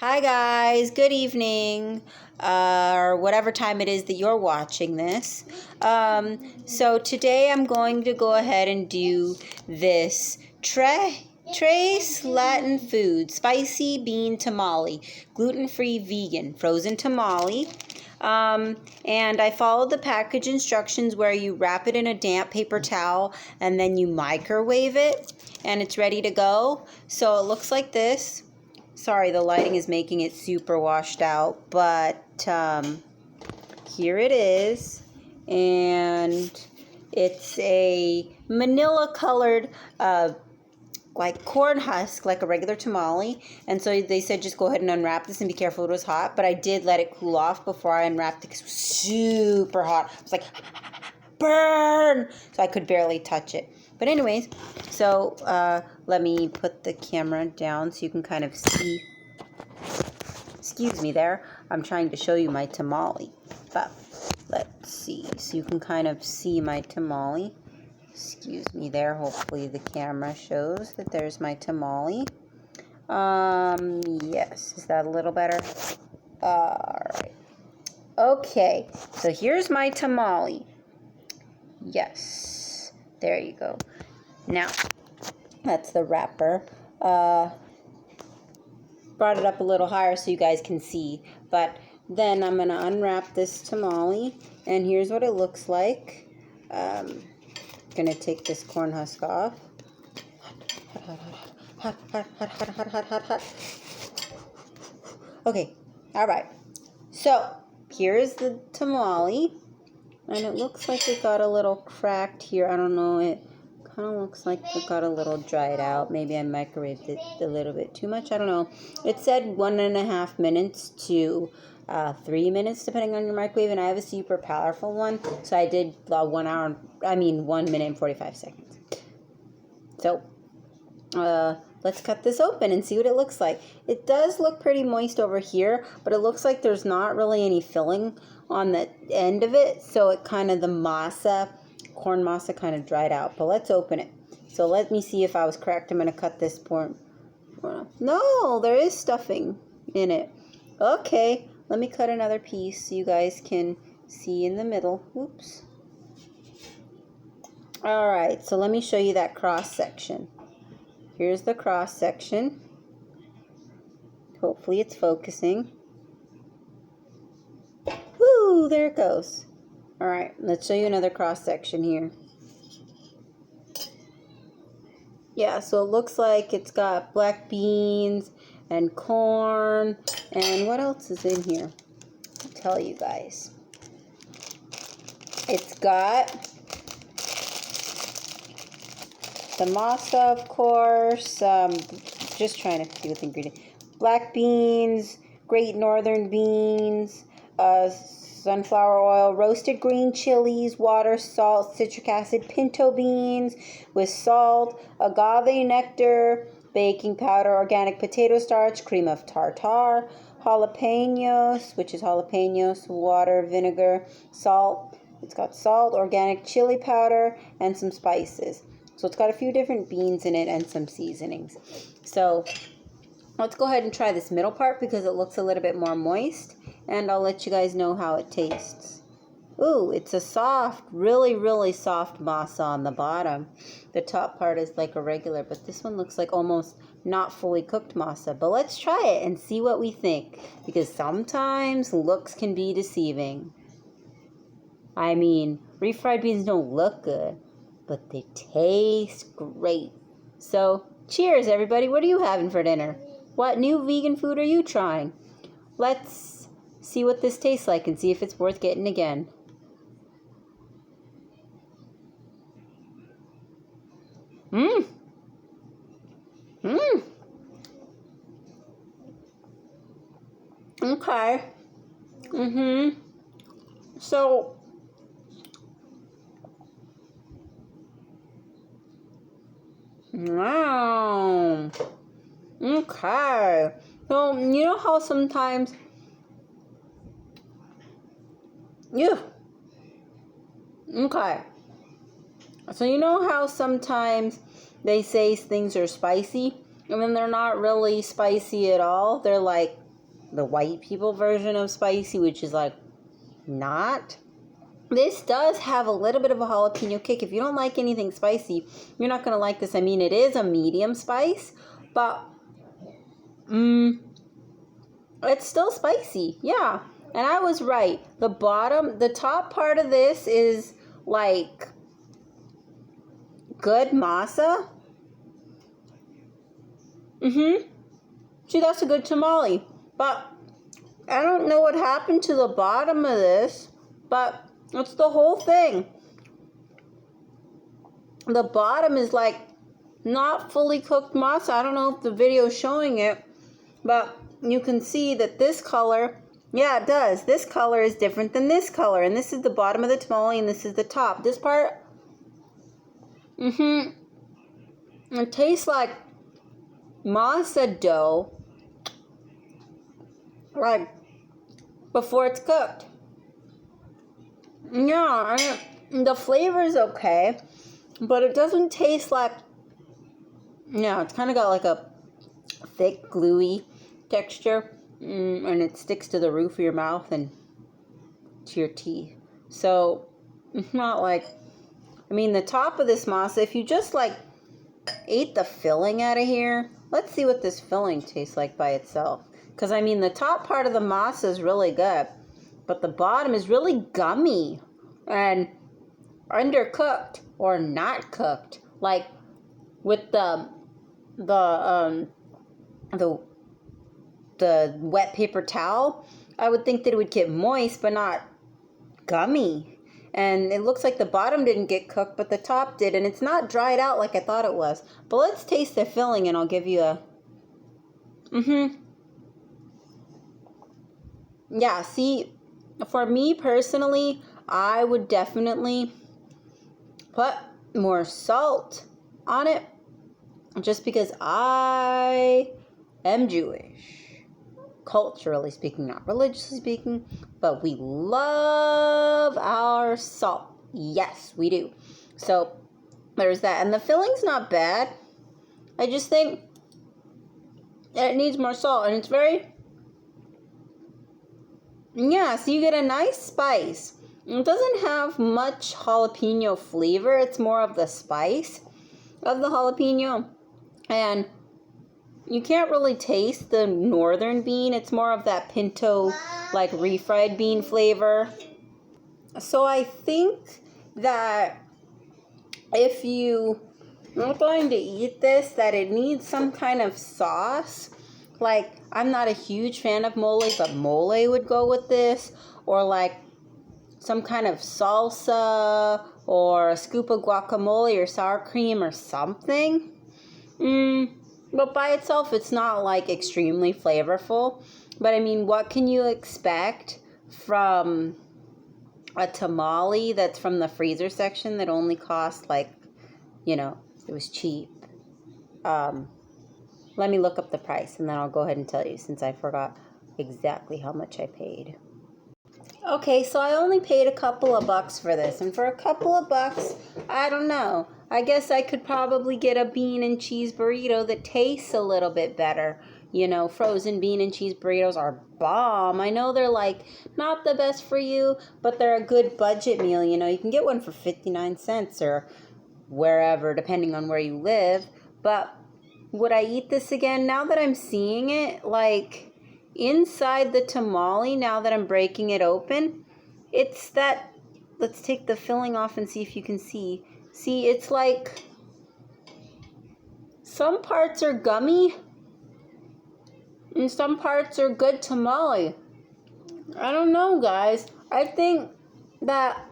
Hi guys, good evening, or whatever time it is that you're watching this. So today I'm going to go ahead and do this Trace Latin Food Spicy Bean Tamale, gluten-free vegan, frozen tamale. And I followed the package instructions where you wrap it in a damp paper towel and then you microwave it and it's ready to go. So it looks like this. Sorry, the lighting is making it super washed out, but here it is, and it's a manila colored like corn husk, like a regular tamale. And so they said just go ahead and unwrap this and be careful it was hot, but I did let it cool off before I unwrapped it because it was super hot. It was like burn, so I could barely touch it. But anyways, so let me put the camera down so you can kind of see. Excuse me there. I'm trying to show you my tamale. But let's see. So you can kind of see my tamale. Excuse me there. Hopefully the camera shows that there's my tamale. Yes. Is that a little better? Alright. Okay. So here's my tamale. Yes. There you go. Now, that's the wrapper. Brought it up a little higher so you guys can see. But then I'm going to unwrap this tamale. And here's what it looks like. Going to take this corn husk off. Hot. Okay. Alright. So, here's the tamale. And it looks like it got a little cracked here. I don't know. It kind of looks like it got a little dried out. Maybe I microwaved it a little bit too much. I don't know. It said 1.5 minutes to 3 minutes, depending on your microwave. And I have a super powerful one. So I did 1 minute and 45 seconds. So, let's cut this open and see what it looks like. It does look pretty moist over here, but it looks like there's not really any filling on the end of it. So it kind of, the masa, corn masa kind of dried out. But let's open it. So let me see if I was correct. I'm going to cut this part. No, there is stuffing in it. Okay, let me cut another piece so you guys can see in the middle. Oops. Alright, so let me show you that cross section. Here's the cross section. Hopefully it's focusing. Woo, there it goes. Alright, let's show you another cross section here. Yeah, so it looks like it's got black beans and corn. And what else is in here? I'll tell you guys. It's got the masa, of course. Just trying to see what the ingredients. Black beans, great northern beans, sunflower oil, roasted green chilies, water, salt, citric acid, pinto beans with salt, agave nectar, baking powder, organic potato starch, cream of tartar, jalapenos, which is jalapenos, water, vinegar, salt. It's got salt, organic chili powder, and some spices. So it's got a few different beans in it and some seasonings. So let's go ahead and try this middle part because it looks a little bit more moist. And I'll let you guys know how it tastes. Ooh, it's a soft, really, really soft masa on the bottom. The top part is like a regular, but this one looks like almost not fully cooked masa. But let's try it and see what we think. Because sometimes looks can be deceiving. I mean, refried beans don't look good, but they taste great. So, cheers everybody. What are you having for dinner? What new vegan food are you trying? Let's see what this tastes like and see if it's worth getting again. Mmm. Mmm. Okay. Mm-hmm. So, wow. Okay. So, you know how sometimes... Yeah. Okay. So, you know how sometimes they say things are spicy, and then they're not really spicy at all? They're like the white people version of spicy, which is like not. This does have a little bit of a jalapeno kick. If you don't like anything spicy, you're not going to like this. I mean, it is a medium spice, but it's still spicy. Yeah. And I was right. The top part of this is like good masa. See, that's a good tamale. But I don't know what happened to the bottom of this, but it's the whole thing. The bottom is like not fully cooked masa. I don't know if the video is showing it, but you can see that this color, yeah, it does. This color is different than this color. And this is the bottom of the tamale and this is the top. This part, it tastes like masa dough, like before it's cooked. Yeah, the flavor is okay, but it doesn't taste like, it's kind of got like a thick, gluey texture, and it sticks to the roof of your mouth and to your teeth. So it's not like, I mean, the top of this masa, if you just like ate the filling out of here, let's see what this filling tastes like by itself. Because I mean, the top part of the masa is really good, but the bottom is really gummy and undercooked or not cooked. Like with the wet paper towel, I would think that it would get moist, but not gummy. And it looks like the bottom didn't get cooked, but the top did, and it's not dried out like I thought it was. But let's taste the filling, and I'll give you a. Yeah, see, for me personally, I would definitely put more salt on it, just because I am Jewish, culturally speaking, not religiously speaking, but we love our salt. Yes, we do. So there's that. And the filling's not bad. I just think it needs more salt, and it's very, so you get a nice spice. It doesn't have much jalapeno flavor. It's more of the spice of the jalapeno. And you can't really taste the northern bean. It's more of that pinto, like refried bean flavor. So I think that if you are going to eat this, that it needs some kind of sauce. Like, I'm not a huge fan of mole, but mole would go with this. Or like some kind of salsa or a scoop of guacamole or sour cream or something. But by itself, it's not like extremely flavorful. But I mean, what can you expect from a tamale that's from the freezer section that only cost like, it was cheap. Let me look up the price and then I'll go ahead and tell you, since I forgot exactly how much I paid. Okay, so I only paid a couple of bucks for this, and for a couple of bucks, I don't know. I guess I could probably get a bean and cheese burrito that tastes a little bit better. Frozen bean and cheese burritos are bomb. I know they're like not the best for you, but they're a good budget meal. You can get one for 59 cents or wherever, depending on where you live. But would I eat this again? Now that I'm seeing it, like inside the tamale, now that I'm breaking it open, it's that, let's take the filling off and see if you can see. See, it's like some parts are gummy and some parts are good tamale. I don't know, guys. I think that,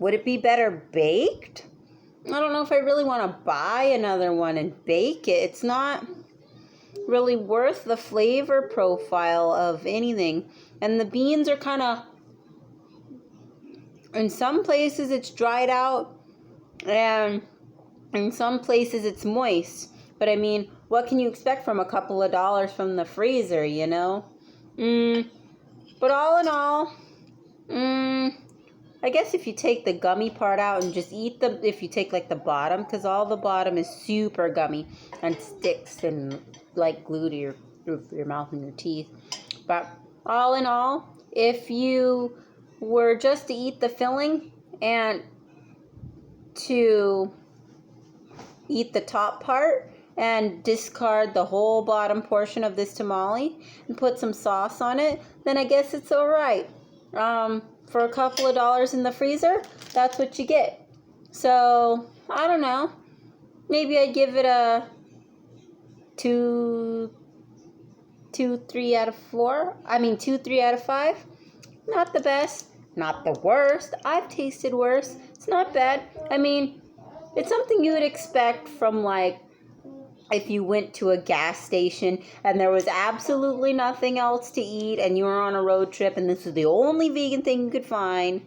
would it be better baked? I don't know if I really want to buy another one and bake it. It's not really worth the flavor profile of anything. And the beans are kind of, in some places it's dried out, and in some places it's moist. But I mean, what can you expect from a couple of dollars from the freezer, But all in all, I guess if you take the gummy part out and just eat if you take like the bottom, because all the bottom is super gummy and sticks and like glue to your for your mouth and your teeth. But all in all, if you were just to eat the filling and to eat the top part and discard the whole bottom portion of this tamale and put some sauce on it, then I guess it's all right. For a couple of dollars in the freezer, that's what you get. So, I don't know. Maybe I'd give it a 3 out of 4. 3 out of 5. Not the best, not the worst. I've tasted worse. It's not bad. I mean, it's something you would expect from, like, if you went to a gas station and there was absolutely nothing else to eat and you were on a road trip and this was the only vegan thing you could find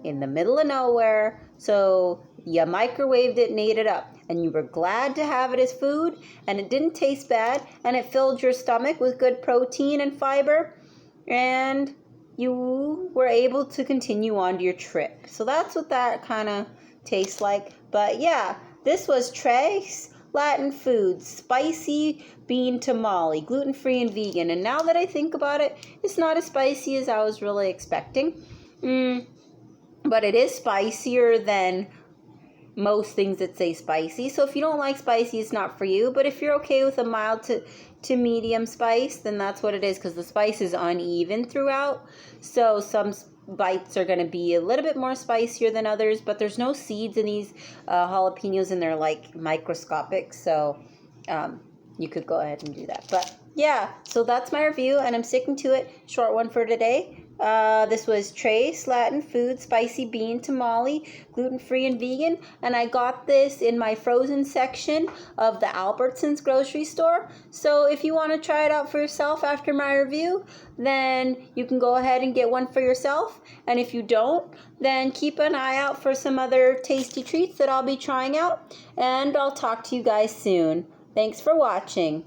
in the middle of nowhere. So you microwaved it and ate it up. And you were glad to have it as food, and it didn't taste bad, and it filled your stomach with good protein and fiber, and you were able to continue on to your trip. So that's what that kind of tastes like. But yeah, this was Tres Latin Foods Spicy Bean Tamale, gluten-free and vegan. And now that I think about it, it's not as spicy as I was really expecting. But it is spicier than most things that say spicy. So if you don't like spicy, it's not for you. But if you're okay with a mild to medium spice, then that's what it is, because the spice is uneven throughout. So some bites are going to be a little bit more spicier than others, but there's no seeds in these jalapenos, and they're like microscopic. So you could go ahead and do that. But yeah, so that's my review, and I'm sticking to it. Short one for today. This was Tres Latin Foods Spicy Bean Tamale, gluten-free and vegan, and I got this in my frozen section of the Albertsons grocery store. So if you want to try it out for yourself after my review, then you can go ahead and get one for yourself. And if you don't, then keep an eye out for some other tasty treats that I'll be trying out, and I'll talk to you guys soon. Thanks for watching.